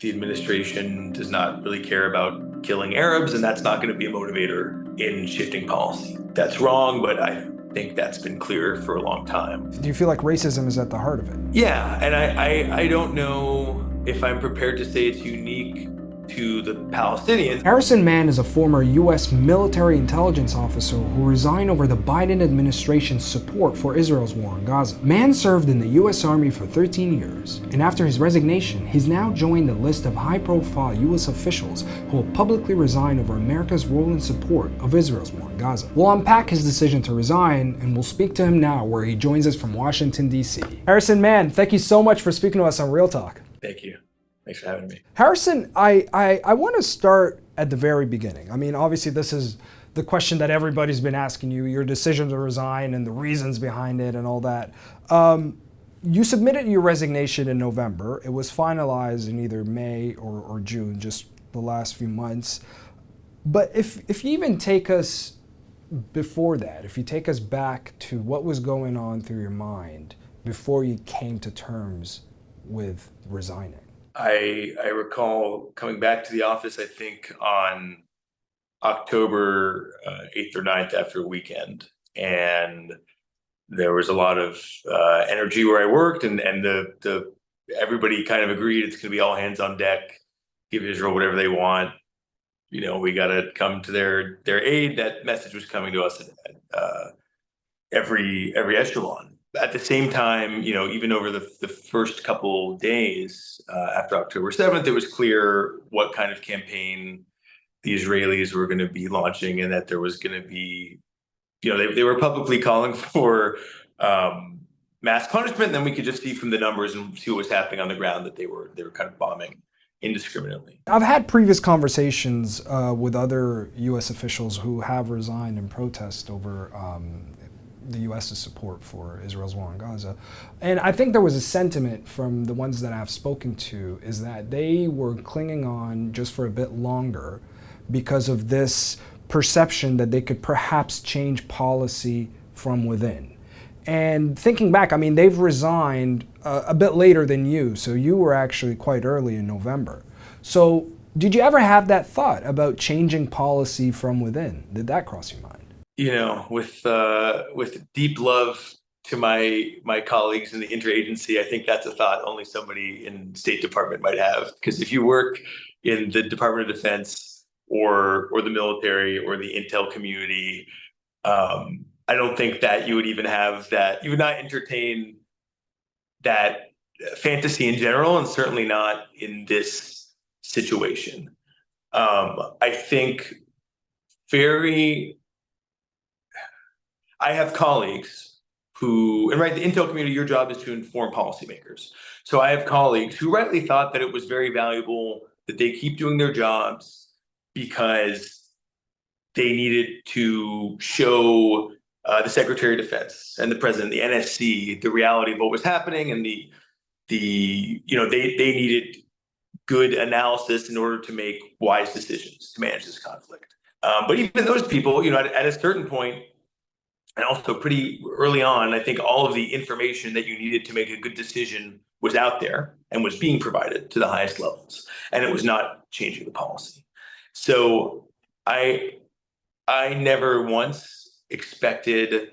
the administration does not really care about killing Arabs, and that's not going to be a motivator in shifting policy. That's wrong, but I think that's been clear for a long time. Do you feel like racism is at the heart of it? Yeah, and I don't know if I'm prepared to say it's unique to the Palestinians. Harrison Mann is a former U.S. military intelligence officer who resigned over the Biden administration's support for Israel's war on Gaza. Mann served in the U.S. Army for 13 years, and after his resignation, he's now joined a list of high-profile U.S. officials who will publicly resign over America's role in support of Israel's war on Gaza. We'll unpack his decision to resign, and we'll speak to him now, where he joins us from Washington, D.C. Harrison Mann, thank you so much for speaking to us on Real Talk. Thank you. Thanks for having me. Harrison, I want to start at the very beginning. I mean, obviously, this is the question that everybody's been asking you, your decision to resign and the reasons behind it and all that. You submitted your resignation in November. It was finalized in either May or June, just the last few months. But if you even take us before that, if you take us back to what was going on through your mind before you came to terms with resigning. I recall coming back to the office, I think on October 8th or 9th after a weekend. And there was a lot of energy where I worked, and the everybody kind of agreed it's going to be all hands on deck, give Israel whatever they want. You know, we got to come to their aid. That message was coming to us at every echelon. At the same time, you know, even over the first couple days after October 7th, it was clear what kind of campaign the Israelis were going to be launching, and that there was going to be, you know, they were publicly calling for mass punishment. And then we could just see from the numbers and see what was happening on the ground that they were kind of bombing indiscriminately. I've had previous conversations with other U.S. officials who have resigned in protest over the U.S.'s support for Israel's war on Gaza. And I think there was a sentiment from the ones that I've spoken to is that they were clinging on just for a bit longer because of this perception that they could perhaps change policy from within. And thinking back, I mean, they've resigned a bit later than you, so you were actually quite early in November. So did you ever have that thought about changing policy from within? Did that cross your mind? You know, with deep love to my colleagues in the interagency, I think that's a thought only somebody in State Department might have. Because if you work in the Department of Defense or the military or the intel community, I don't think that you would even have that. You would not entertain that fantasy in general, and certainly not in this situation. I think I have colleagues who, and right, the intel community, your job is to inform policymakers. So I have colleagues who rightly thought that it was very valuable that they keep doing their jobs because they needed to show the Secretary of Defense and the President, the NSC, the reality of what was happening, and the you know, they needed good analysis in order to make wise decisions to manage this conflict. But even those people, you know, at a certain point, and also pretty early on, I think all of the information that you needed to make a good decision was out there and was being provided to the highest levels, and it was not changing the policy. So I never once expected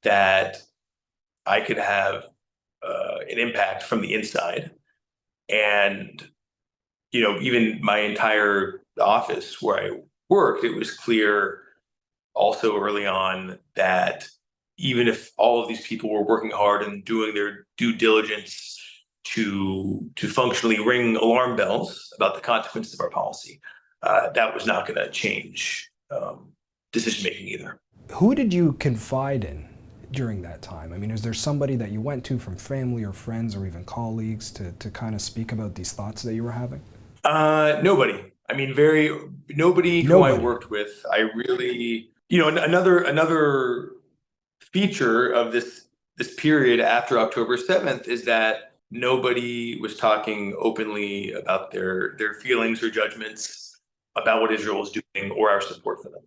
that I could have an impact from the inside. And, you know, even my entire office where I worked, it was clear also early on that even if all of these people were working hard and doing their due diligence to functionally ring alarm bells about the consequences of our policy, that was not going to change decision making either. Who did you confide in during that time? I mean, is there somebody that you went to from family or friends or even colleagues to kind of speak about these thoughts that you were having? Nobody. I mean, nobody who I worked with. I really, you know, another feature of this period after October 7th is that nobody was talking openly about their feelings or judgments about what Israel was doing or our support for them.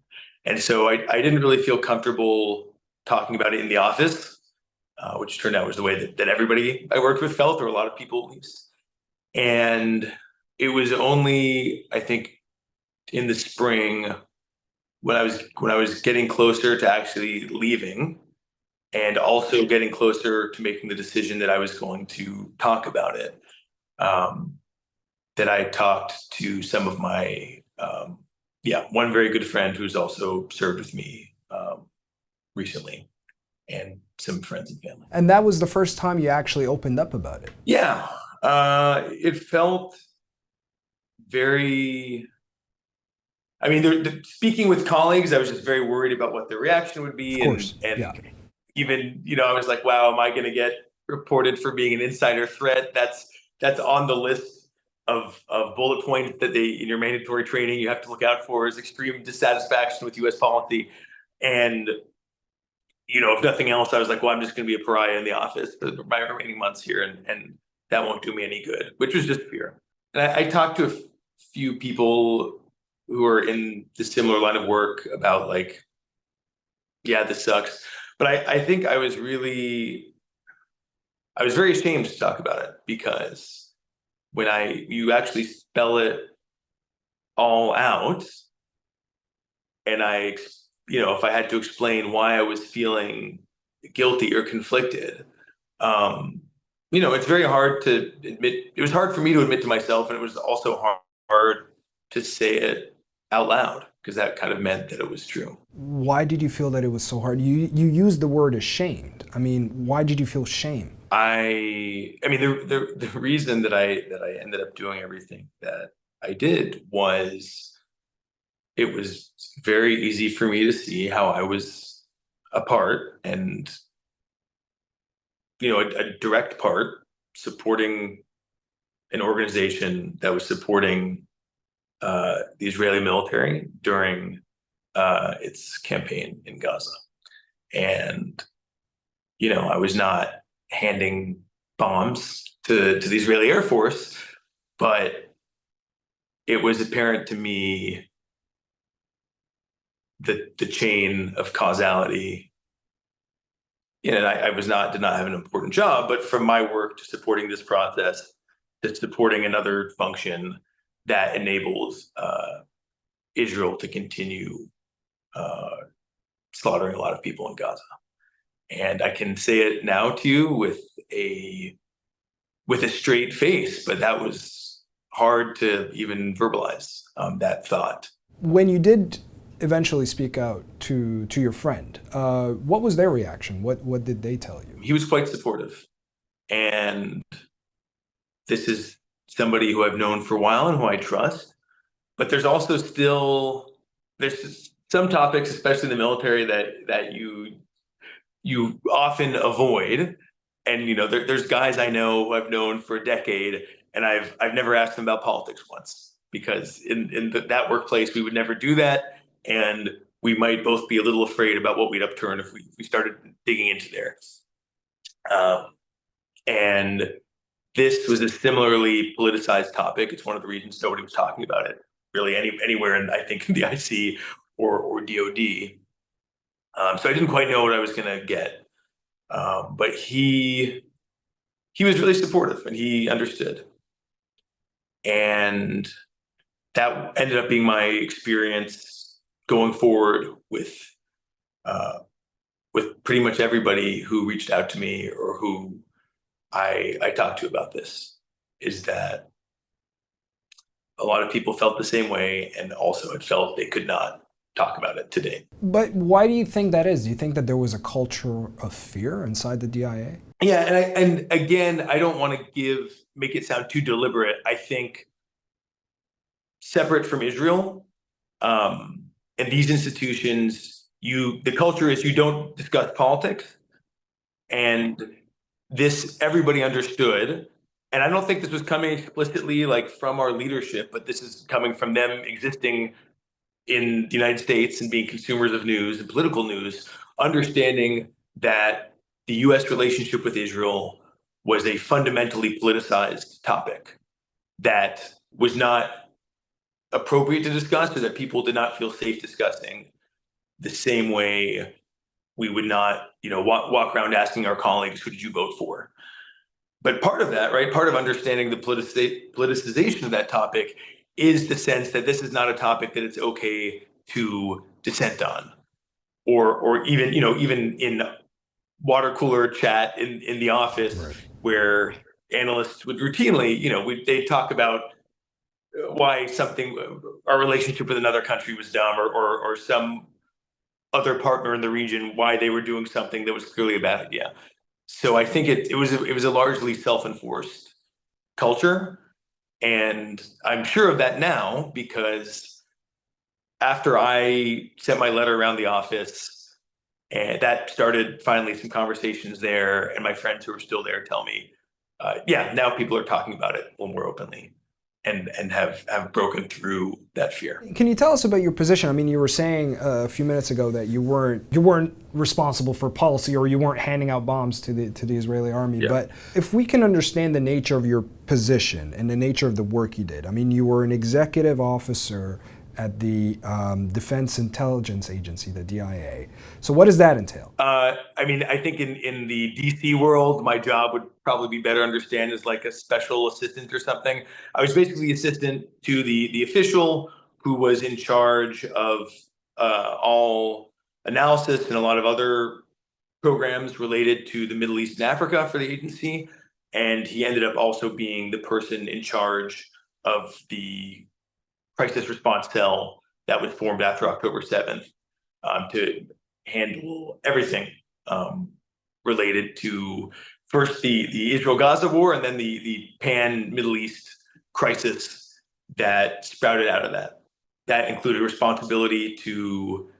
And so I didn't really feel comfortable talking about it in the office, which turned out was the way that everybody I worked with felt, or a lot of people at least. And it was only, I think, in the spring when I was getting closer to actually leaving and also getting closer to making the decision that I was going to talk about it, um, that I talked to some of my, one very good friend who's also served with me recently, and some friends and family. And that was the first time you actually opened up about it. Yeah, it felt very. I mean, speaking with colleagues, I was just very worried about what the reaction would be, Of course, and yeah. even, I was like, wow, am I going to get reported for being an insider threat? That's on the list of bullet points that in your mandatory training you have to look out for, is extreme dissatisfaction with U.S. policy. And if nothing else, I was like, well, I'm just going to be a pariah in the office for my remaining months here, and that won't do me any good, which was just fear. And I talked to a few people who are in the similar line of work about, like, yeah, this sucks. But I think I was very ashamed to talk about it, because when you actually spell it all out, and if I had to explain why I was feeling guilty or conflicted, it's very hard to admit. It was hard for me to admit to myself, and it was also hard to say it out loud, because that kind of meant that it was true. Why did you feel that it was so hard? You used the word ashamed. I mean, why did you feel shame? I mean, the reason that I ended up doing everything that I did was, it was very easy for me to see how I was a part, and a direct part, supporting an organization that was supporting the Israeli military during its campaign in Gaza. And I was not handing bombs to the Israeli Air Force, but it was apparent to me that the chain of causality. And I did not have an important job, but from my work to supporting this process, to supporting another function that enables Israel to continue slaughtering a lot of people in Gaza. And I can say it now to you with a straight face, but that was hard to even verbalize, that thought. When you did eventually speak out to your friend, what was their reaction? What did they tell you? He was quite supportive, and this is somebody who I've known for a while and who I trust. But there's also there's some topics, especially in the military, that you often avoid. And there's guys I know who I've known for a decade, and I've never asked them about politics once, because in that workplace we would never do that, and we might both be a little afraid about what we'd upturn if we started digging into there. And this was a similarly politicized topic. It's one of the reasons nobody was talking about it really anywhere in, I think, the IC or DoD. So I didn't quite know what I was going to get. But he was really supportive, and he understood. And that ended up being my experience going forward with pretty much everybody who reached out to me or who I talked to about this, is that a lot of people felt the same way, and also it felt they could not talk about it today. But why do you think that is? Do you think that there was a culture of fear inside the DIA? Yeah, and again, I don't want to make it sound too deliberate. I think separate from Israel, and these institutions, the culture is you don't discuss politics, and this everybody understood. And I don't think this was coming explicitly like from our leadership, but this is coming from them existing in the United States and being consumers of news and political news, understanding that the US relationship with Israel was a fundamentally politicized topic that was not appropriate to discuss, or that people did not feel safe discussing, the same way we would not, walk around asking our colleagues, who did you vote for? But part of that, right, part of understanding the politicization of that topic is the sense that this is not a topic that it's okay to dissent on, or even, even in water cooler chat in the office, Right. where analysts would routinely, they talk about why something, our relationship with another country was dumb, or some other partner in the region, why they were doing something that was clearly a bad idea. So I think it was a largely self-enforced culture, and I'm sure of that now because after I sent my letter around the office, and that started finally some conversations there, and my friends who are still there tell me, yeah, now people are talking about it a little more openly, and have broken through that fear. Can you tell us about your position? I mean, you were saying a few minutes ago that you weren't responsible for policy, or you weren't handing out bombs to the Israeli army. Yeah. But if we can understand the nature of your position and the nature of the work you did, I mean, you were an executive officer at the Defense Intelligence Agency, the DIA. So what does that entail? I mean, I think in the DC world, my job would probably be better understood as like a special assistant or something. I was basically the assistant to the official who was in charge of all analysis and a lot of other programs related to the Middle East and Africa for the agency. And he ended up also being the person in charge of the crisis response cell that was formed after October 7th, to handle everything related to first the Israel-Gaza war, and then the pan-Middle East crisis that sprouted out of that. That included responsibility to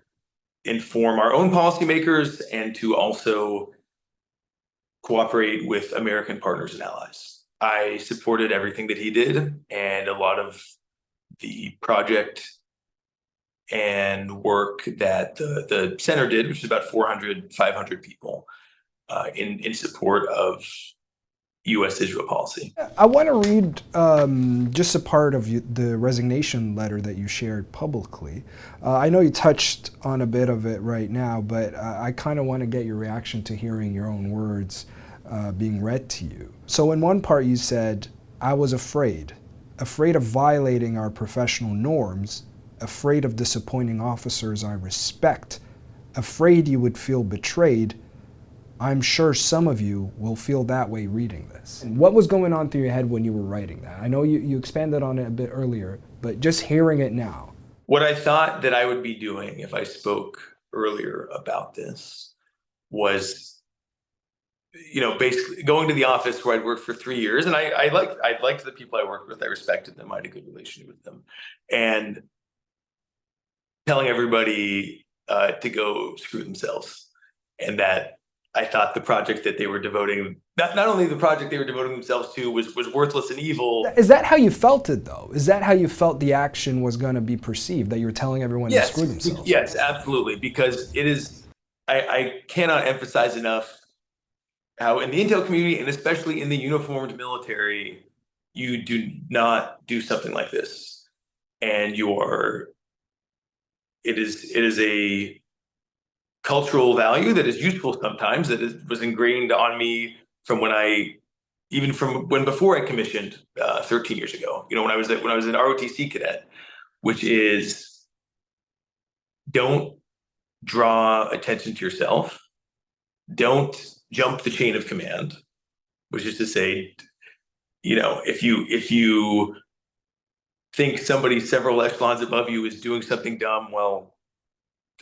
inform our own policymakers and to also cooperate with American partners and allies. I supported everything that he did, and a lot of the project and work that the center did, which is about 400, 500 people, in support of U.S.-Israel policy. I want to read just a part of the resignation letter that you shared publicly. I know you touched on a bit of it right now, but I kind of want to get your reaction to hearing your own words being read to you. So in one part you said, "I was afraid of violating our professional norms, afraid of disappointing officers I respect, afraid you would feel betrayed. I'm sure some of you will feel that way reading this." And what was going on through your head when you were writing that? I know you expanded on it a bit earlier, but just hearing it now. What I thought that I would be doing if I spoke earlier about this was, basically going to the office where I'd worked for 3 years, and I liked the people I worked with. I respected them. I had a good relationship with them, and telling everybody to go screw themselves, and that I thought the project that they were devoting, not only the project they were devoting themselves to was worthless and evil. Is that how you felt it, though? Is that how you felt the action was going to be perceived, that you were telling everyone to screw themselves? Yes, absolutely, because it is, I cannot emphasize enough how in the intel community, and especially in the uniformed military, you do not do something like this. And it is a cultural value that is useful sometimes, was ingrained on me from before I commissioned 13 years ago. When I was an ROTC cadet, which is, don't draw attention to yourself, don't jump the chain of command, which is to say, if you think somebody several echelons above you is doing something dumb, well,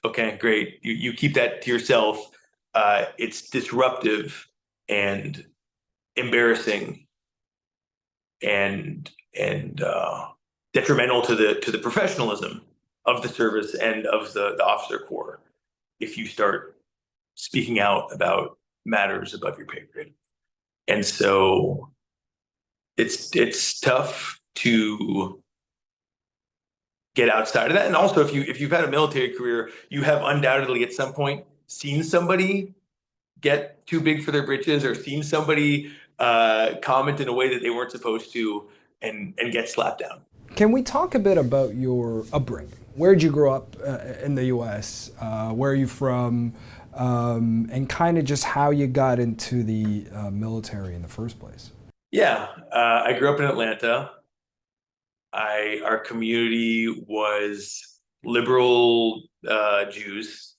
okay, great. You keep that to yourself. It's disruptive and embarrassing and detrimental to the professionalism of the service and of the officer corps if you start speaking out about matters above your pay grade. And so it's tough to get outside of that. And also, if you've had a military career, you have undoubtedly at some point seen somebody get too big for their britches, or seen somebody comment in a way that they weren't supposed to, and get slapped down. Can we talk a bit about your upbringing? Where did you grow up in the U.S.? Where are you from? and kind of just how you got into the military in the first place. Yeah, I grew up in Atlanta. Our community was liberal Jews,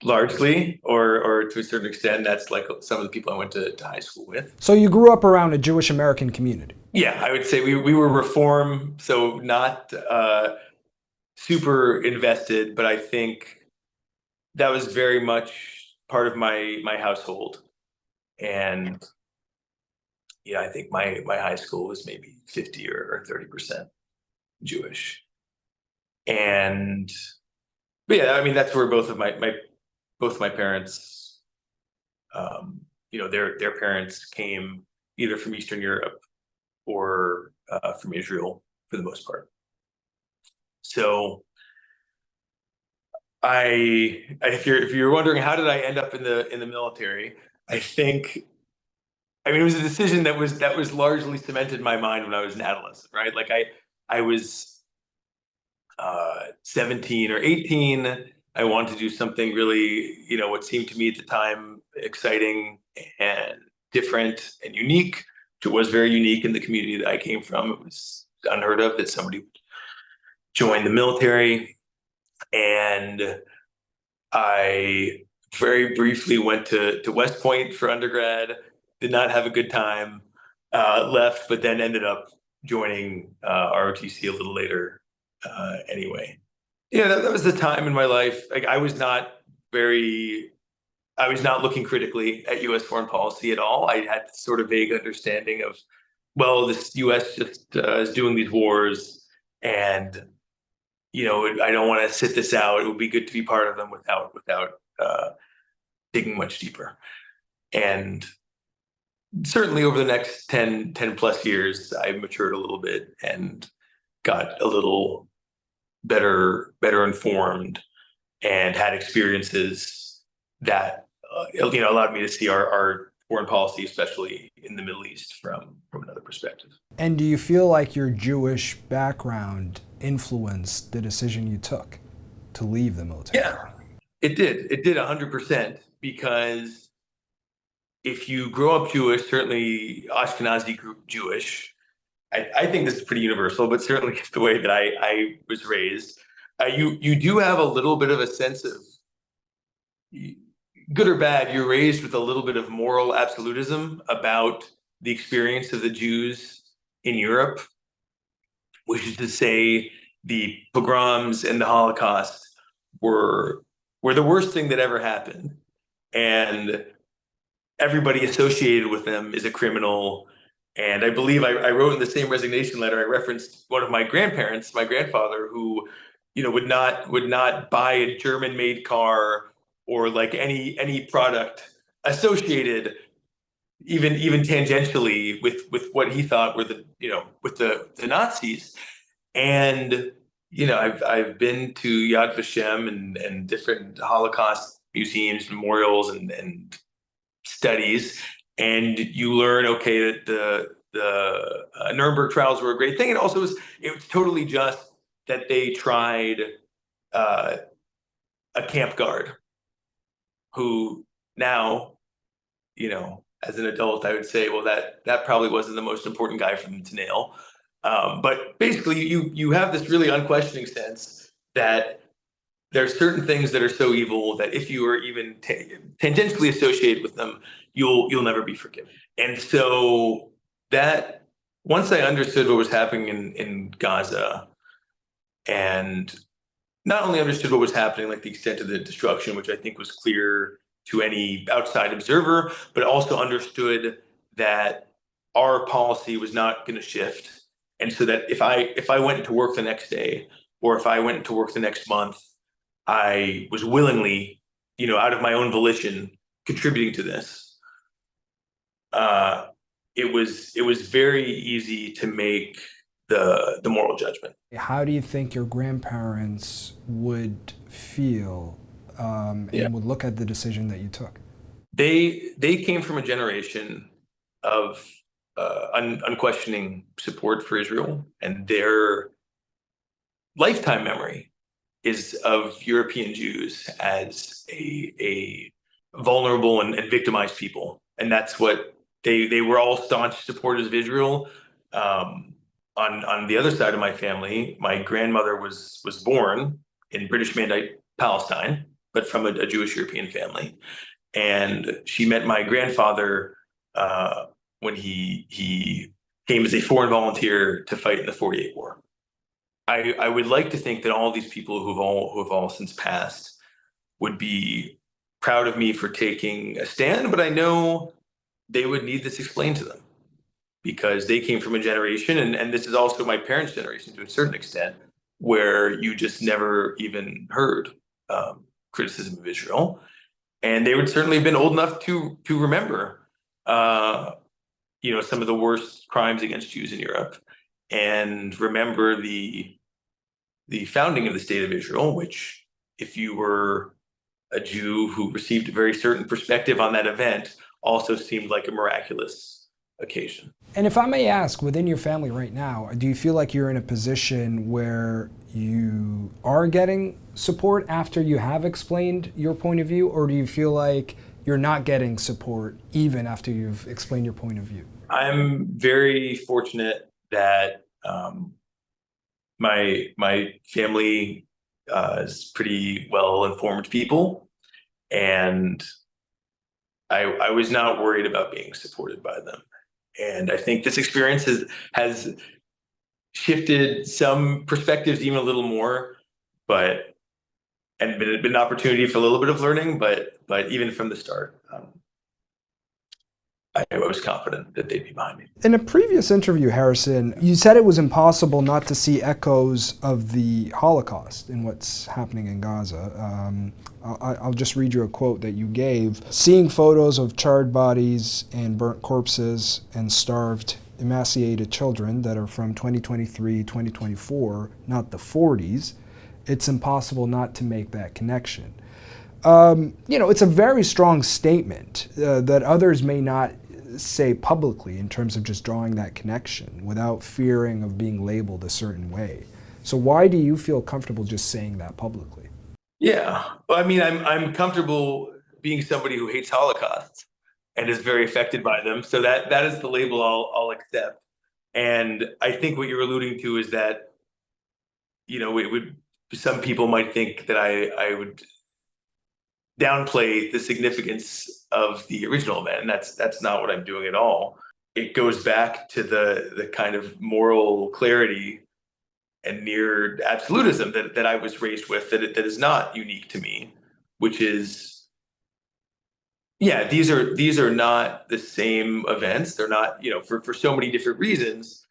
largely, or to a certain extent. That's like some of the people I went to high school with. So you grew up around a Jewish American community. Yeah, I would say we were Reform, so not super invested, but I think that was very much part of my household. And yeah, I think my high school was maybe 50 or 30% Jewish. And but yeah, I mean that's where both of my parents, their parents came either from Eastern Europe or from Israel for the most part. So if you're wondering how did I end up in the military, I mean it was a decision that was largely cemented in my mind when I was an adolescent, right? Like I was 17 or 18. I wanted to do something really, what seemed to me at the time exciting and different and unique, which was very unique in the community that I came from. It was unheard of that somebody would join the military. And I very briefly went to West Point for undergrad, did not have a good time, left, but then ended up joining ROTC a little later anyway. Yeah, that was the time in my life. Like I was not looking critically at U.S. foreign policy at all. I had sort of vague understanding of, well, this U.S. just is doing these wars, and I don't want to sit this out. It would be good to be part of them without digging much deeper. And certainly over the next 10 plus years, I matured a little bit and got a little better informed and had experiences that allowed me to see our foreign policy, especially in the Middle East, from another perspective. And do you feel like your Jewish background influenced the decision you took to leave the military? Yeah, it did. It did 100%, because if you grow up Jewish, certainly Ashkenazi Jewish, I think this is pretty universal, but certainly it's the way that I was raised. You do have a little bit of a sense of, good or bad, you're raised with a little bit of moral absolutism about the experience of the Jews in Europe, which is to say the pogroms and the Holocaust were the worst thing that ever happened. And everybody associated with them is a criminal. And I believe I wrote in the same resignation letter, I referenced one of my grandparents, my grandfather, who, would not buy a German-made car or like any product associated even tangentially with what he thought were with the Nazis. And I've been to Yad Vashem and different Holocaust museums, memorials, and studies, and you learn, okay, that the Nuremberg trials were a great thing, and also it was totally just that they tried a camp guard who now, as an adult, I would say, well, that probably wasn't the most important guy for them to nail. But basically, you have this really unquestioning sense that there's certain things that are so evil that if you are even tangentially associated with them, you'll never be forgiven. And so that once I understood what was happening in Gaza, and not only understood what was happening, like the extent of the destruction, which I think was clear to any outside observer, but also understood that our policy was not going to shift. And so that if I went to work the next day, or if I went to work the next month, I was willingly, out of my own volition, contributing to this. It was very easy to make the moral judgment. How do you think your grandparents would feel and would look at the decision that you took? They came from a generation of unquestioning support for Israel, and their lifetime memory is of European Jews as a vulnerable and victimized people, and that's what they were all staunch supporters of Israel. On the other side of my family, my grandmother was born in British Mandate Palestine, but from a Jewish European family, and she met my grandfather when he came as a foreign volunteer to fight in the 48 war. I would like to think that all these people who have all since passed would be proud of me for taking a stand, but I know they would need this explained to them because they came from a generation, and this is also my parents' generation to a certain extent, where you just never even heard criticism of Israel, and they would certainly have been old enough to remember, some of the worst crimes against Jews in Europe, and remember the founding of the state of Israel, which, if you were a Jew who received a very certain perspective on that event, also seemed like a miraculous occasion. And if I may ask, within your family right now, do you feel like you're in a position where you are getting support after you have explained your point of view, or do you feel like you're not getting support even after you've explained your point of view? I'm very fortunate that my family is pretty well-informed people, and I was not worried about being supported by them. And I think this experience has shifted some perspectives even a little more, and been an opportunity for a little bit of learning, but even from the start, I was confident that they'd be behind me. In a previous interview, Harrison, you said it was impossible not to see echoes of the Holocaust in what's happening in Gaza. I'll just read you a quote that you gave. Seeing photos of charred bodies and burnt corpses and starved, emaciated children that are from 2023, 2024, not the 40s, it's impossible not to make that connection. It's a very strong statement that others may not say publicly in terms of just drawing that connection without fearing of being labeled a certain way. So why do you feel comfortable just saying that publicly? Yeah, well, I mean, I'm comfortable being somebody who hates Holocausts and is very affected by them. So that is the label I'll accept. And I think what you're alluding to is that, it would, some people might think that I would downplay the significance of the original event. And that's not what I'm doing at all. It goes back to the kind of moral clarity and near absolutism that I was raised with, that is not unique to me, which is, yeah, these are not the same events. They're not, for so many different reasons.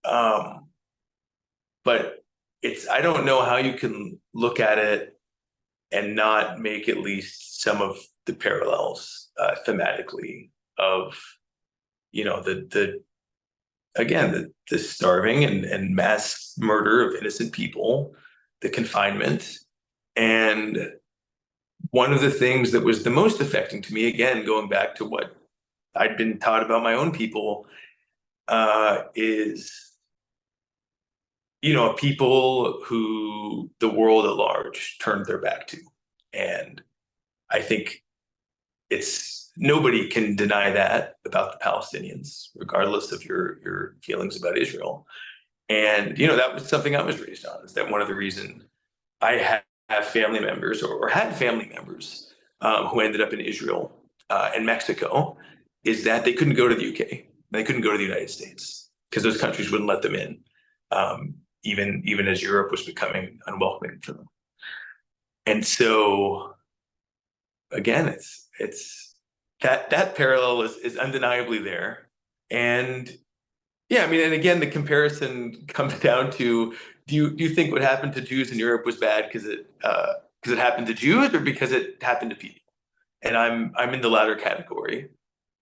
But I don't know how you can look at it and not make at least some of the parallels thematically of, the starving and mass murder of innocent people, the confinement. And one of the things that was the most affecting to me, again, going back to what I'd been taught about my own people, is, people who the world at large turned their back to. And I think nobody can deny that about the Palestinians, regardless of your feelings about Israel. And, that was something I was raised on, is that one of the reasons I have family members or had family members who ended up in Israel and Mexico, is that they couldn't go to the UK. They couldn't go to the United States because those countries wouldn't let them in, even as Europe was becoming unwelcoming for them. And so, again, it's that parallel is undeniably there. And yeah, I mean, and again, the comparison comes down to, do you think what happened to Jews in Europe was bad because it happened to Jews, or because it happened to people? And I'm in the latter category.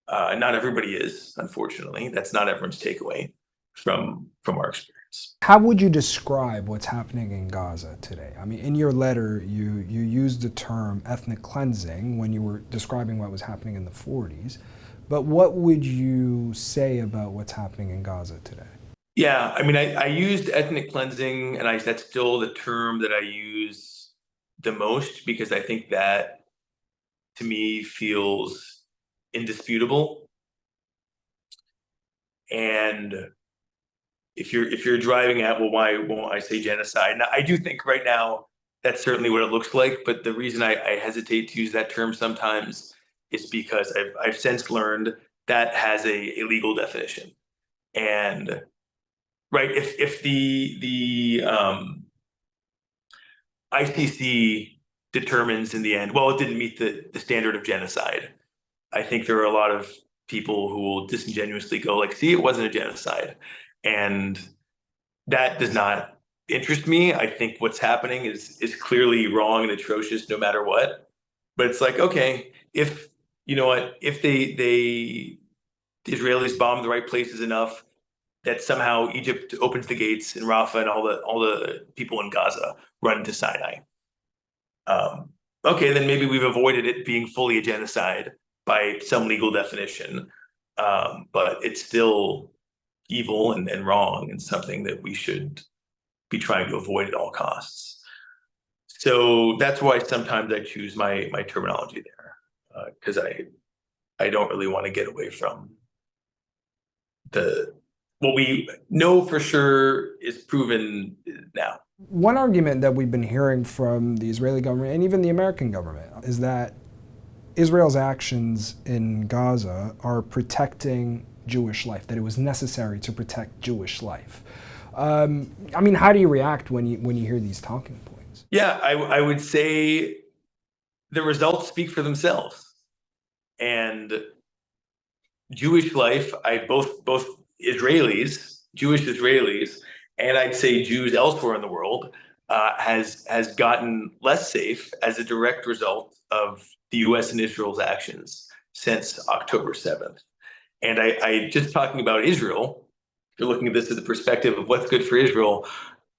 Not everybody is, unfortunately. That's not everyone's takeaway from our experience. How would you describe what's happening in Gaza today? I mean, in your letter, you used the term ethnic cleansing when you were describing what was happening in the 40s. But what would you say about what's happening in Gaza today? Yeah, I mean, I used ethnic cleansing, and that's still the term that I use the most, because I think that to me feels indisputable. And if you're driving at, well, why won't I say genocide? Now, I do think right now that's certainly what it looks like, but the reason I hesitate to use that term sometimes is because I've since learned that has a legal definition. And right, if the ICC determines in the end, well, it didn't meet the standard of genocide, I think there are a lot of people who will disingenuously go like, see, it wasn't a genocide. And that does not interest me. I think what's happening is clearly wrong and atrocious no matter what. But it's like, okay, if you know what, if the Israelis bomb the right places enough that somehow Egypt opens the gates in Rafah and all the people in Gaza run to Sinai. Okay, then maybe we've avoided it being fully a genocide by some legal definition. But it's still evil and wrong and something that we should be trying to avoid at all costs. So that's why sometimes I choose my terminology there, because I don't really want to get away from what we know for sure is proven now. One argument that we've been hearing from the Israeli government and even the American government is that Israel's actions in Gaza are protecting Jewish life, that it was necessary to protect Jewish life. I mean, how do you react when you hear these talking points? Yeah, I would say the results speak for themselves. And Jewish life, both Israelis, Jewish Israelis, and I'd say Jews elsewhere in the world, has gotten less safe as a direct result of the U.S. and Israel's actions since October 7th. And I just talking about Israel, if you're looking at this as the perspective of what's good for Israel,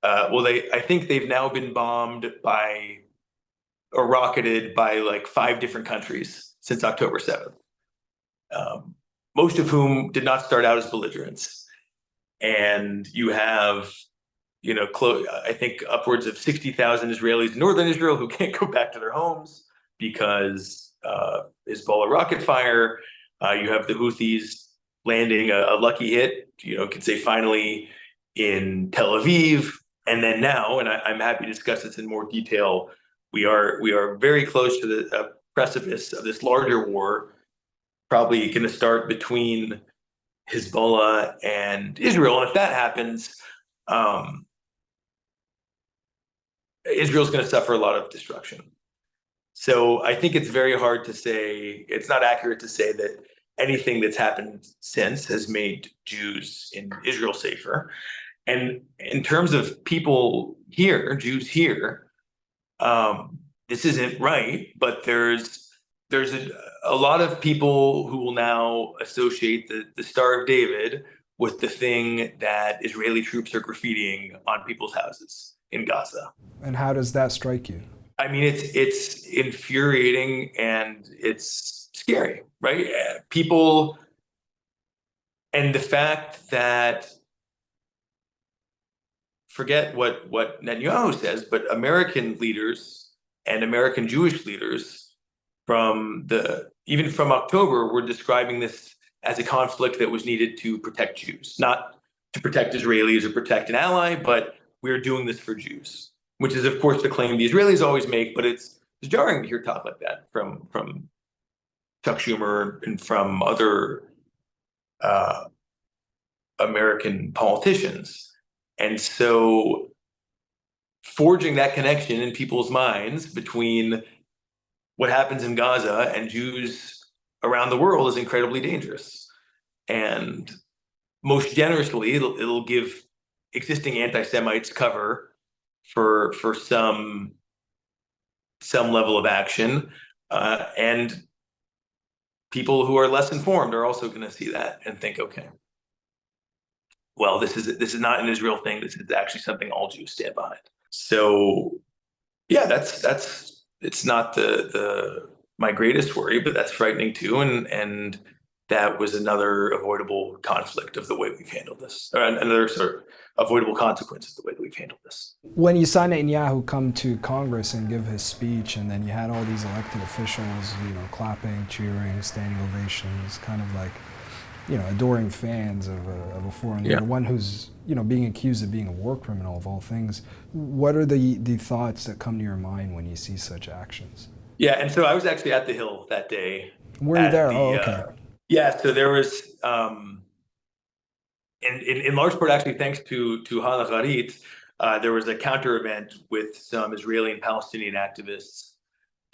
I think they've now been bombed by or rocketed by like 5 different countries since October 7th. Most of whom did not start out as belligerents. And you have, I think upwards of 60,000 Israelis in northern Israel who can't go back to their homes because Hezbollah rocket fire. You have the Houthis landing a lucky hit, could say finally in Tel Aviv. And then now, and I'm happy to discuss this in more detail, we are very close to the precipice of this larger war, probably going to start between Hezbollah and Israel. And if that happens, Israel's going to suffer a lot of destruction. So I think it's very hard to say, it's not accurate to say that anything that's happened since has made Jews in Israel safer. And in terms of people here, Jews here, this isn't right, but there's a lot of people who will now associate the Star of David with the thing that Israeli troops are graffitiing on people's houses in Gaza. And how does that strike you? I mean, it's infuriating and it's scary, right? People, and the fact that, forget what Netanyahu says, but American leaders and American Jewish leaders even from October were describing this as a conflict that was needed to protect Jews, not to protect Israelis or protect an ally, but we're doing this for Jews, which is of course the claim the Israelis always make, but it's jarring to hear talk like that from Chuck Schumer and from other American politicians. And so forging that connection in people's minds between what happens in Gaza and Jews around the world is incredibly dangerous. And most generously, it'll give existing anti-Semites cover for some level of action. And people who are less informed are also going to see that and think, okay, well, this is not an Israel thing. This is actually something all Jews stand behind. So, yeah, it's not my greatest worry, but that's frightening too. And that was another avoidable conflict of the way we've handled this, or another sort of avoidable consequence of the way that we've handled this. When you saw Netanyahu come to Congress and give his speech, and then you had all these elected officials, clapping, cheering, standing ovations, kind of like, adoring fans of a foreign leader, one who's, being accused of being a war criminal of all things. What are the thoughts that come to your mind when you see such actions? Yeah, and so I was actually at the Hill that day. Were you there? Okay. Yeah, so there was, in large part, actually, thanks to Hannah Harit, there was a counter event with some Israeli and Palestinian activists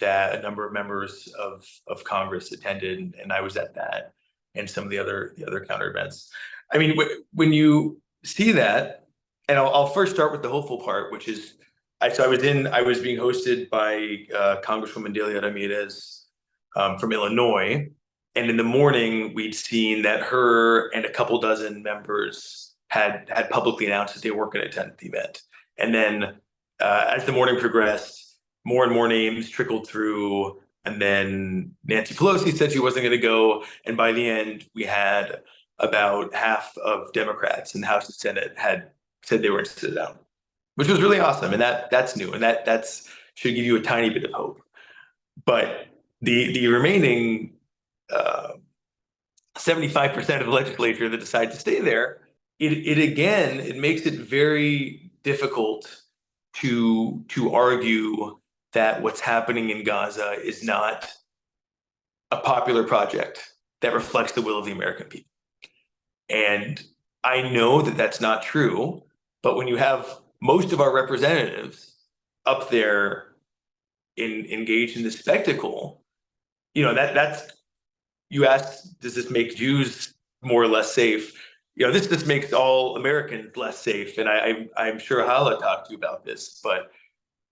that a number of members of Congress attended, and I was at that, and some of the other counter events. I mean, when you see that, and I'll first start with the hopeful part, which is, I was being hosted by Congresswoman Delia Ramirez from Illinois. And in the morning, we'd seen that her and a couple dozen members had publicly announced that they weren't going to attend the event. And then as the morning progressed, more and more names trickled through. And then Nancy Pelosi said she wasn't going to go. And by the end, we had about half of Democrats in the House and Senate had said they were going to sit down, which was really awesome. And that's new. And that's should give you a tiny bit of hope. But the remaining 75% of the legislature that decide to stay there, it makes it very difficult to argue that what's happening in Gaza is not a popular project that reflects the will of the American people. And I know that that's not true, but when you have most of our representatives up there engaged in this spectacle, that's, you asked, does this make Jews more or less safe? This makes all Americans less safe. And I'm sure Hala talked to you about this, but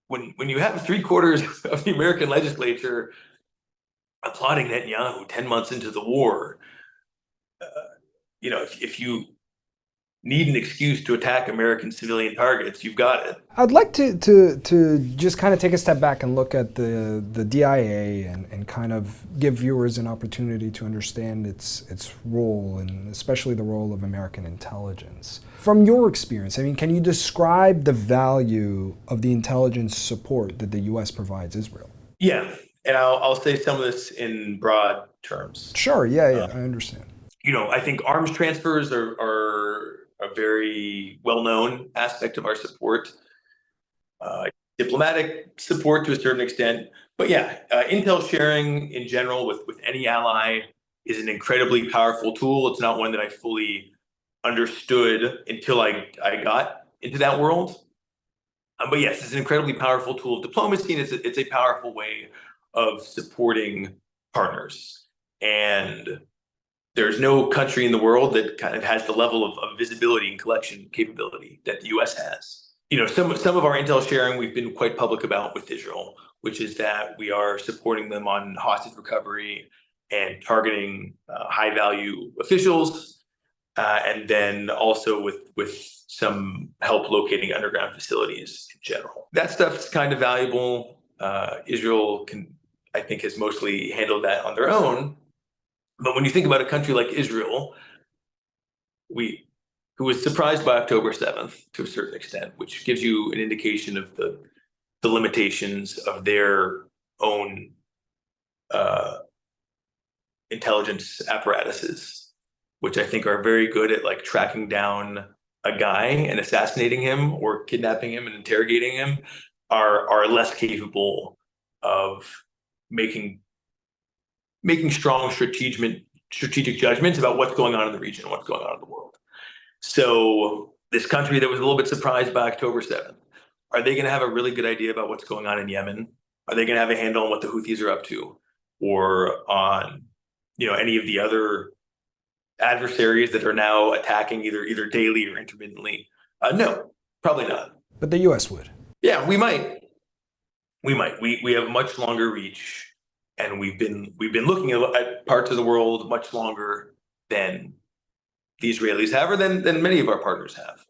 when you have 3/4 of the American legislature applauding Netanyahu 10 months into the war, if you need an excuse to attack American civilian targets, you've got it. I'd like to just kind of take a step back and look at the DIA and kind of give viewers an opportunity to understand its role, and especially the role of American intelligence. From your experience, I mean, can you describe the value of the intelligence support that the U.S. provides Israel? Yeah, and I'll say some of this in broad terms. Sure, yeah, I understand. I think arms transfers are a very well-known aspect of our support, diplomatic support to a certain extent. But yeah, intel sharing in general with any ally is an incredibly powerful tool. It's not one that I fully understood until I got into that world. But yes, it's an incredibly powerful tool of diplomacy, and it's a powerful way of supporting partners. And there's no country in the world that kind of has the level of visibility and collection capability that the U.S. has. Some of our intel sharing we've been quite public about with Israel, which is that we are supporting them on hostage recovery and targeting high-value officials, and then also with some help locating underground facilities in general. That stuff's kind of valuable. Israel I think, has mostly handled that on their own. But when you think about a country like Israel, who was surprised by October 7th to a certain extent, which gives you an indication of the limitations of their own intelligence apparatuses, which I think are very good at tracking down a guy and assassinating him or kidnapping him and interrogating him, are less capable of making strong strategic judgments about what's going on in the region, what's going on in the world. So this country that was a little bit surprised by October 7th, are they going to have a really good idea about what's going on in Yemen? Are they going to have a handle on what the Houthis are up to, or on any of the other adversaries that are now attacking either daily or intermittently? No, probably not. But the U.S. would. Yeah, we might. We have much longer reach. And we've been looking at parts of the world much longer than the Israelis have, or than many of our partners have.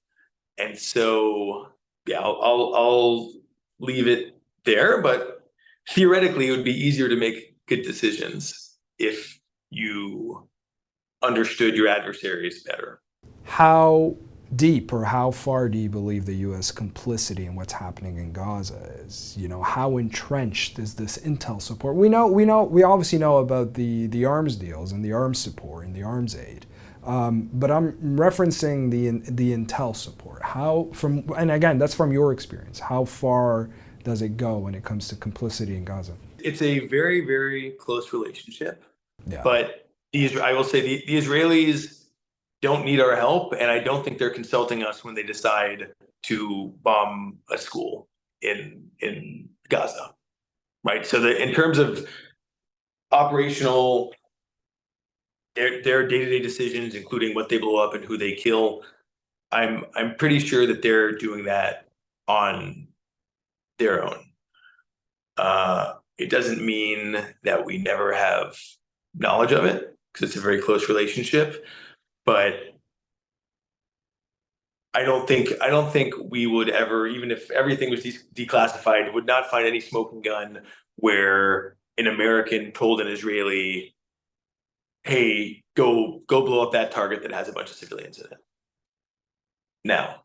And so, yeah, I'll leave it there. But theoretically, it would be easier to make good decisions if you understood your adversaries better. How deep or how far do you believe the U.S. complicity in what's happening in Gaza is? You know, how entrenched is this intel support? We obviously know about the arms deals and the arms support and the arms aid, but I'm referencing the intel support. And again, that's from your experience. How far does it go when it comes to complicity in Gaza? It's a very, very close relationship. Yeah. But I will say the Israelis don't need our help, and I don't think they're consulting us when they decide to bomb a school in Gaza, right? So in terms of operational, their day-to-day decisions, including what they blow up and who they kill, I'm pretty sure that they're doing that on their own. It doesn't mean that we never have knowledge of it, because it's a very close relationship. But I don't think we would ever, even if everything was declassified, would not find any smoking gun where an American told an Israeli, "Hey, go blow up that target that has a bunch of civilians in it." Now,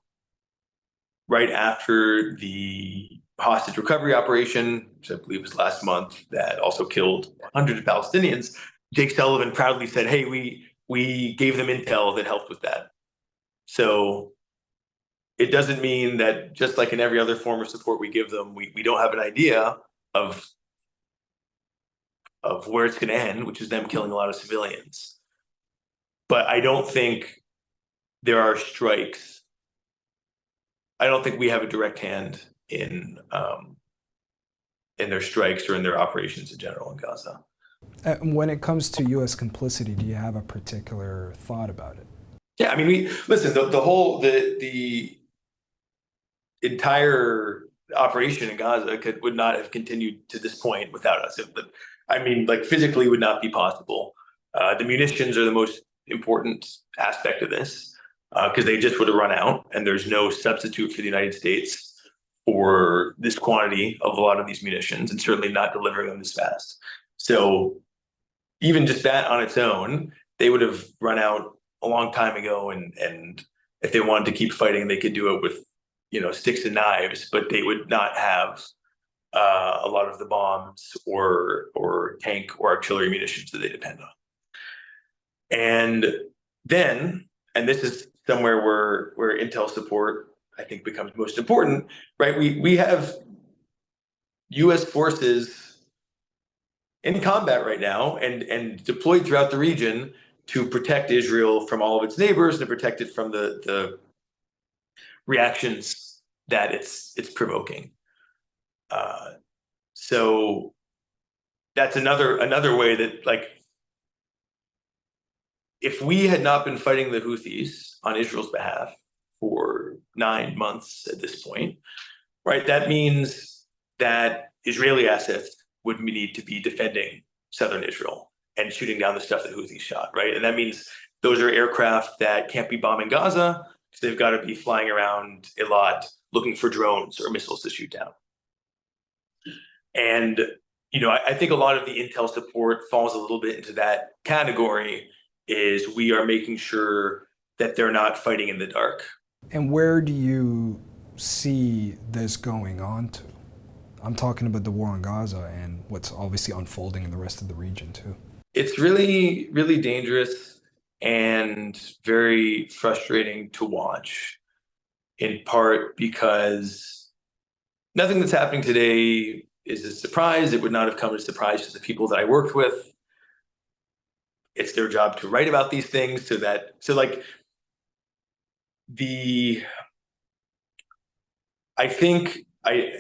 right after the hostage recovery operation, which I believe was last month, that also killed hundreds of Palestinians, Jake Sullivan proudly said, "Hey, we gave them intel that helped with that." So it doesn't mean that, just like in every other form of support we give them, we don't have an idea of where it's going to end, which is them killing a lot of civilians. But I don't think there are strikes. I don't think we have a direct hand in their strikes or in their operations in general in Gaza. When it comes to U.S. complicity, do you have a particular thought about it? Yeah, I mean, listen. The entire operation in Gaza would not have continued to this point without us. Physically would not be possible. The munitions are the most important aspect of this, because they just would have run out, and there's no substitute for the United States for this quantity of a lot of these munitions, and certainly not delivering them this fast. So even just that on its own, they would have run out a long time ago, and if they wanted to keep fighting, they could do it with, sticks and knives, but they would not have a lot of the bombs or tank or artillery munitions that they depend on. And then, and this is somewhere where intel support, I think, becomes most important, right? We have U.S. forces in combat right now and deployed throughout the region to protect Israel from all of its neighbors and to protect it from the reactions that it's provoking. So that's another way that, like, if we had not been fighting the Houthis on Israel's behalf for 9 months at this point, right, that means that Israeli assets would need to be defending southern Israel and shooting down the stuff that Houthis shot, right? And that means those are aircraft that can't be bombing Gaza, so they've got to be flying around Eilat looking for drones or missiles to shoot down. And, I think a lot of the intel support falls a little bit into that category, is we are making sure that they're not fighting in the dark. And where do you see this going on to? I'm talking about the war on Gaza and what's obviously unfolding in the rest of the region too. It's really, really dangerous and very frustrating to watch, in part because nothing that's happening today is a surprise. It would not have come as a surprise to the people that I worked with. It's their job to write about these things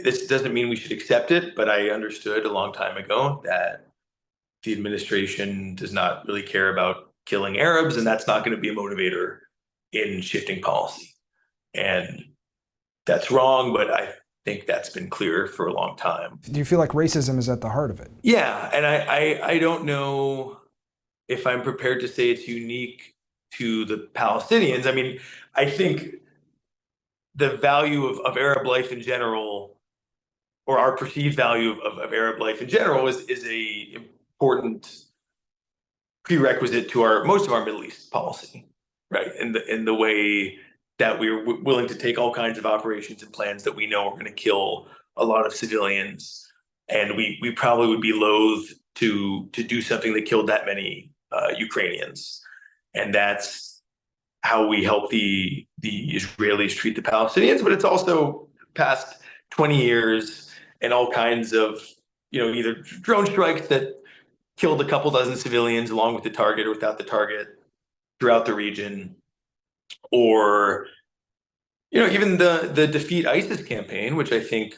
this doesn't mean we should accept it, but I understood a long time ago that the administration does not really care about killing Arabs, and that's not going to be a motivator in shifting policy. And that's wrong, but I think that's been clear for a long time. Do you feel like racism is at the heart of it? Yeah, and I don't know if I'm prepared to say it's unique to the Palestinians. I mean, I think the value of Arab life in general, or our perceived value of Arab life in general, is a important prerequisite to most of our Middle East policy, right? In the way that we're willing to take all kinds of operations and plans that we know are going to kill a lot of civilians, and we probably would be loath to do something that killed that many Ukrainians, and that's how we help the Israelis treat the Palestinians. But it's also past 20 years and all kinds of, either drone strikes that killed a couple dozen civilians along with the target or without the target throughout the region, or even the Defeat ISIS campaign, which I think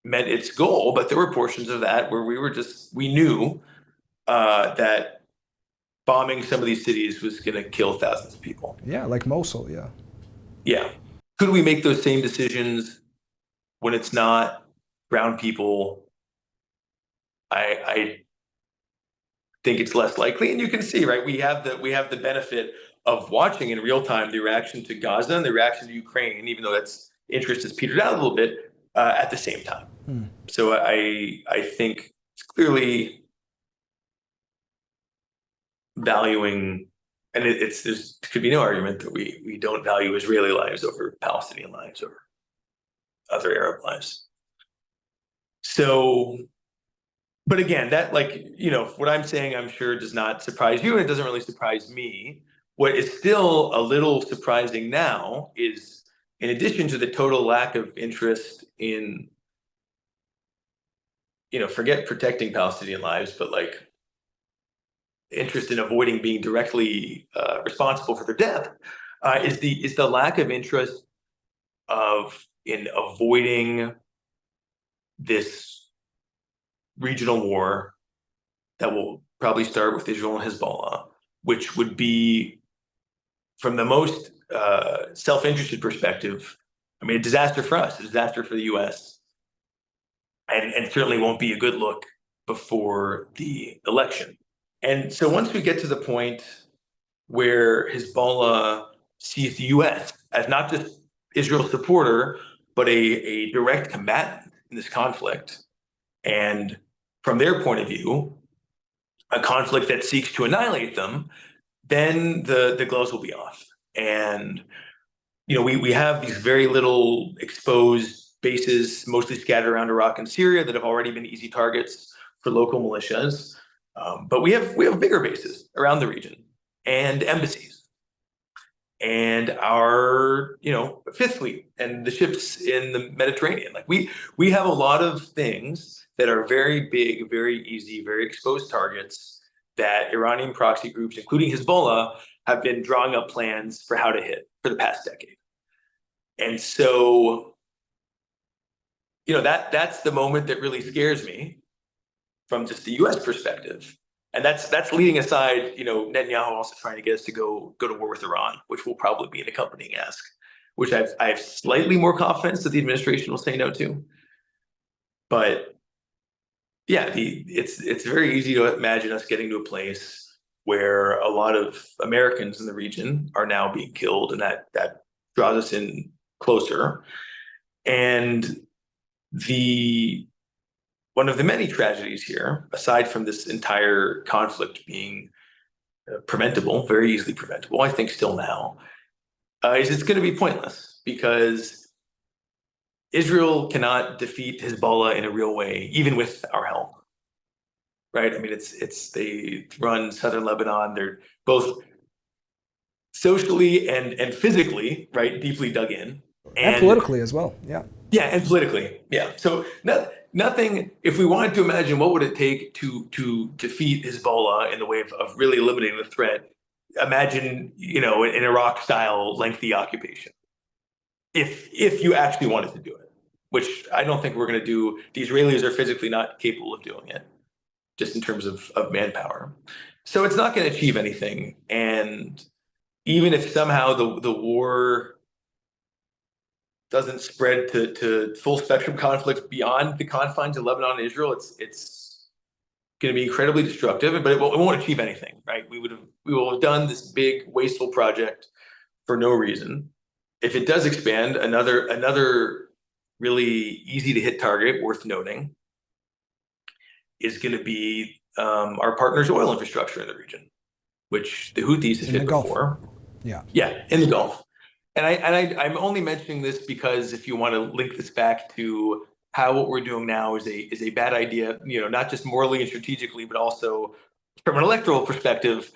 met its goal, but there were portions of that where we knew that bombing some of these cities was going to kill thousands of people. Yeah, like Mosul. Yeah. Yeah. Could we make those same decisions when it's not brown people? I think it's less likely, and you can see, right? We have the benefit of watching in real time the reaction to Gaza and the reaction to Ukraine, even though that's interest has petered out a little bit at the same time. So I think it's clearly valuing, and there could be no argument that we don't value Israeli lives over Palestinian lives or other Arab lives. So, but again, that what I'm saying, I'm sure does not surprise you, and it doesn't really surprise me. What is still a little surprising now is, in addition to the total lack of interest in, forget protecting Palestinian lives, but interest in avoiding being directly responsible for their death, is the lack of interest in avoiding this regional war that will probably start with Israel and Hezbollah, which would be, from the most self-interested perspective, a disaster for us, a disaster for the U.S., and certainly won't be a good look before the election. And so once we get to the point where Hezbollah sees the U.S. as not just Israel's supporter, but a direct combatant in this conflict, and from their point of view, a conflict that seeks to annihilate them, then the gloves will be off. And we have these very little exposed bases, mostly scattered around Iraq and Syria, that have already been easy targets for local militias. But we have bigger bases around the region, and embassies, and our Fifth Fleet and the ships in the Mediterranean. We have a lot of things that are very big, very easy, very exposed targets that Iranian proxy groups, including Hezbollah, have been drawing up plans for how to hit for the past decade. And so, that's the moment that really scares me from just the U.S. perspective. And that's leading aside, Netanyahu also trying to get us to go to war with Iran, which will probably be an accompanying ask, which I have slightly more confidence that the administration will say no to. But yeah, it's very easy to imagine us getting to a place where a lot of Americans in the region are now being killed, and that draws us in closer. And one of the many tragedies here, aside from this entire conflict being preventable, very easily preventable, I think still now, is it's going to be pointless, because Israel cannot defeat Hezbollah in a real way, even with our help. Right? They run southern Lebanon. They're both socially and physically, right, deeply dug in. And politically as well. Yeah. Yeah, and politically. Yeah. So nothing, if we wanted to imagine what would it take to defeat Hezbollah in the way of really eliminating the threat, imagine, an Iraq-style lengthy occupation. If you actually wanted to do it, which I don't think we're going to do. The Israelis are physically not capable of doing it, just in terms of manpower. So it's not going to achieve anything. And even if somehow the war doesn't spread to full spectrum conflict beyond the confines of Lebanon and Israel, it's going to be incredibly destructive, but it won't achieve anything, right? We will have done this big wasteful project for no reason. If it does expand, another really easy to hit target worth noting is going to be our partner's oil infrastructure in the region. which the Houthis have In hit the Gulf. before. Yeah. Yeah, in the Gulf. And I'm only mentioning this because if you want to link this back to how what we're doing now is a bad idea, not just morally and strategically, but also from an electoral perspective,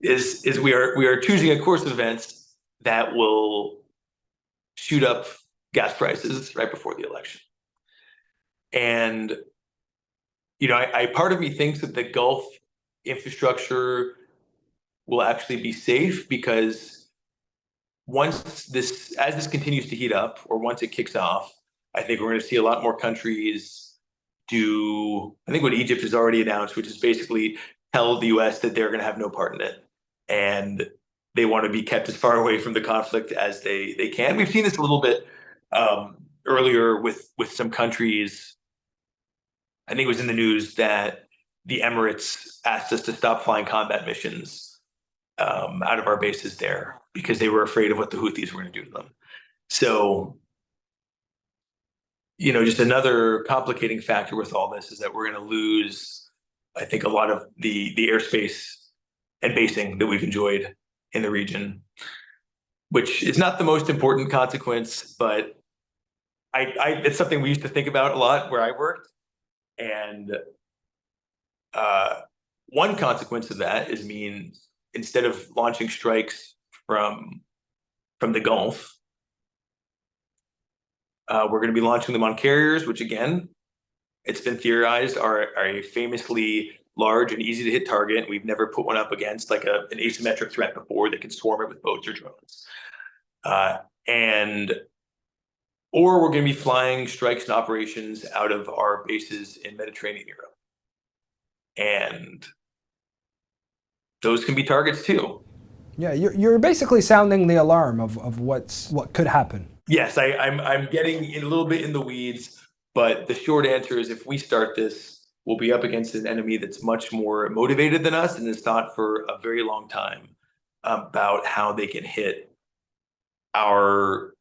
is we are choosing a course of events that will shoot up gas prices right before the election. And I part of me thinks that the Gulf infrastructure will actually be safe because as this continues to heat up, or once it kicks off, I think we're going to see a lot more countries do, I think what Egypt has already announced, which is basically tell the US that they're going to have no part in it. And they want to be kept as far away from the conflict as they can. We've seen this a little bit earlier with some countries. I think it was in the news that the Emirates asked us to stop flying combat missions out of our bases there because they were afraid of what the Houthis were going to do to them. So, just another complicating factor with all this is that we're going to lose, I think, a lot of the airspace and basing that we've enjoyed in the region, which is not the most important consequence, but it's something we used to think about a lot where I worked. And one consequence of that means instead of launching strikes from the Gulf, we're going to be launching them on carriers, which again, it's been theorized are a famously large and easy to hit target. We've never put one up against like an asymmetric threat before that can swarm it with boats or drones. Or we're going to be flying strikes and operations out of our bases in Mediterranean Europe. And those can be targets too. Yeah, you're basically sounding the alarm of what could happen. Yes, I'm getting a little bit in the weeds, but the short answer is if we start this, we'll be up against an enemy that's much more motivated than us and has thought for a very long time about how they can hit our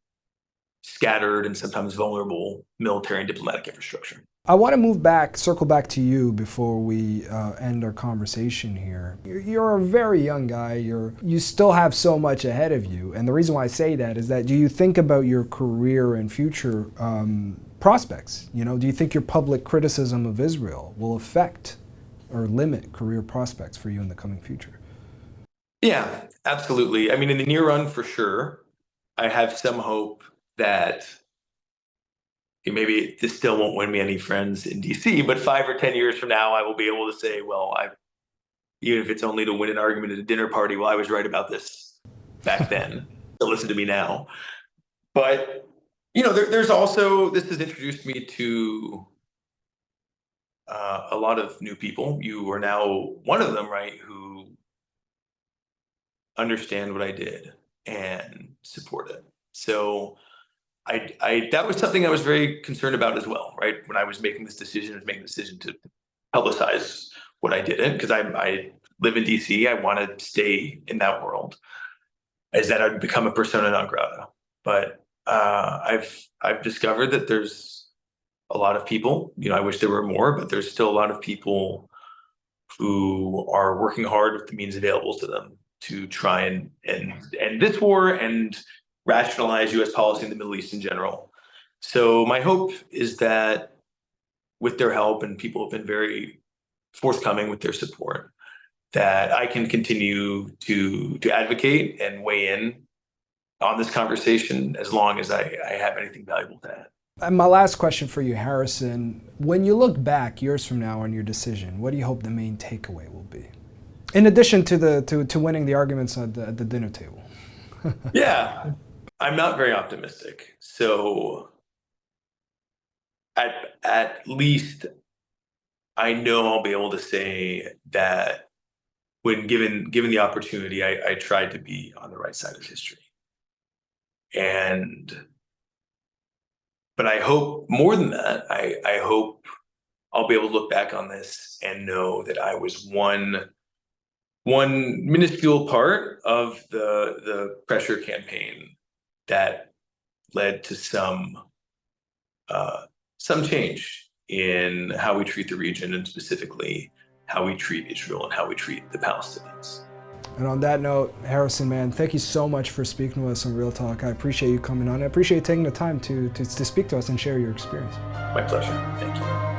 scattered and sometimes vulnerable military and diplomatic infrastructure. I want to circle back to you before we end our conversation here. You're a very young guy. You still have so much ahead of you. And the reason why I say that is that do you think about your career and future prospects? Do you think your public criticism of Israel will affect or limit career prospects for you in the coming future? Yeah, absolutely. I mean, in the near run, for sure, I have some hope that maybe this still won't win me any friends in DC, but 5 or 10 years from now, I will be able to say, well, even if it's only to win an argument at a dinner party, well, I was right about this back then. So listen to me now. But, there's also, this has introduced me to a lot of new people. You are now one of them, right, who understand what I did and support it. So that was something I was very concerned about as well, right? When I was making this decision, I was making the decision to publicize what I didn't, because I live in DC. I want to stay in that world, is that I'd become a persona non grata. But I've discovered that there's a lot of people, I wish there were more, but there's still a lot of people who are working hard with the means available to them to try and end this war and rationalize US policy in the Middle East in general. So my hope is that with their help, and people have been very forthcoming with their support, that I can continue to advocate and weigh in on this conversation as long as I have anything valuable to add. And my last question for you, Harrison, when you look back years from now on your decision, what do you hope the main takeaway will be? In addition to winning the arguments at the dinner table. Yeah, I'm not very optimistic. So at least I know I'll be able to say that when given the opportunity, I tried to be on the right side of history. But I hope more than that, I hope I'll be able to look back on this and know that I was one minuscule part of the pressure campaign that led to some change in how we treat the region, and specifically how we treat Israel and how we treat the Palestinians. And on that note, Harrison, man, thank you so much for speaking with us on Real Talk. I appreciate you coming on. I appreciate you taking the time to speak to us and share your experience. My pleasure. Thank you.